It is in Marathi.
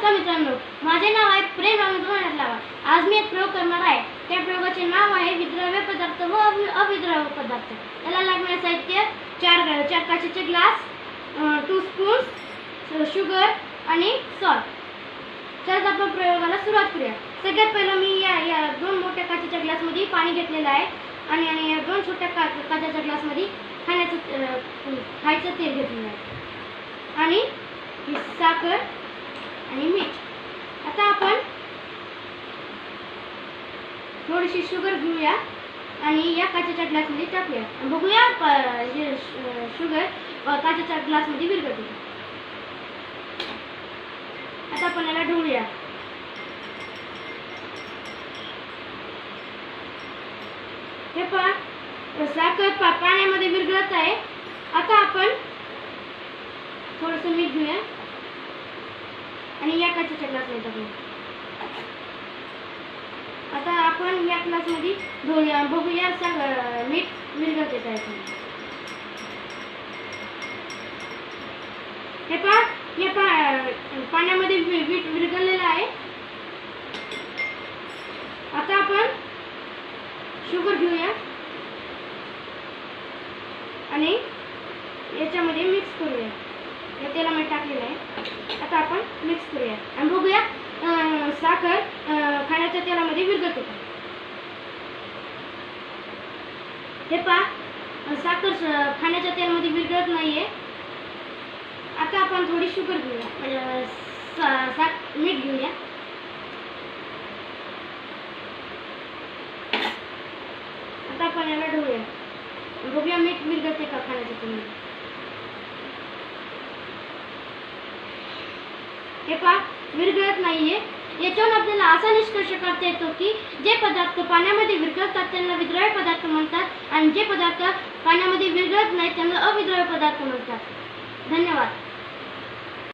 नमस्कार मित्रांनो, माझे नाव आहे प्रेम रामचंद्र लावा। आज मी एक प्रयोग करणार आहे। त्या प्रयोगाचे नाव आहे विद्रव्य पदार्थ व अविद्रव्य पदार्थ। याला लागणारे साहित्य चार काचेचे ग्लास, 2 स्पून्स शुगर आणि सॉल्ट। तर आपण प्रयोगाला सुरुवात करूया। सगळ्यात पहिलं मी या 2 मोठ्या काचेच्या ग्लासमध्ये पाणी घेतलेलं आहे आणि या 2 छोट्या काचेच्या ग्लासमध्ये खायचं तेल घेतलेलं आहे आणि साखर आणि मीठ। आता आपण थोडीशी शुगर घेऊया आणि या काचेच्या ग्लासमध्ये टाकूया। बघूया शुगर काचेच्या ग्लासमध्ये विरघळते। आता आपण याला ढवळूया। हे पहा, साखर पाण्यामध्ये विरघळत आहे। आता आपण थोडंसं मीठ घेऊया आणि या काचेच्या ग्लासमध्ये टाकूया। आता आपण या ग्लासमध्ये ढवळूया, बघूया मीठ विरघळते काय। हे पहा, पाण्यामध्ये मीठ विरघळलेलं आहे। आता आपण शुगर घेऊया आणि याच्यामध्ये मिक्स करूया। या तेलामध्ये टाकलेलं आहे। आता आपण मिक्स करूया आणि बघूया साखर खाण्याच्या तेलामध्ये विरघळते का। हे पहा, साखर खाण्याच्या तेलामध्ये विरघळत नाहीये। आता आपण थोडी शुगर घेऊया, मीठ घेऊया। आता आपण याला ढवळूया, बघूया मीठ विरघळते का खाण्याच्या तेलामध्ये। हे पहा, विरघळत नाहीये। याच्यावरून आपल्याला असा निष्कर्ष काढता येतो की जे पदार्थ पाण्यामध्ये विरघळतात त्यांना विद्रव्य पदार्थ म्हणतात आणि जे पदार्थ पाण्यामध्ये विरघळत नाहीत त्यांना अविद्रव्य पदार्थ म्हणतात। धन्यवाद।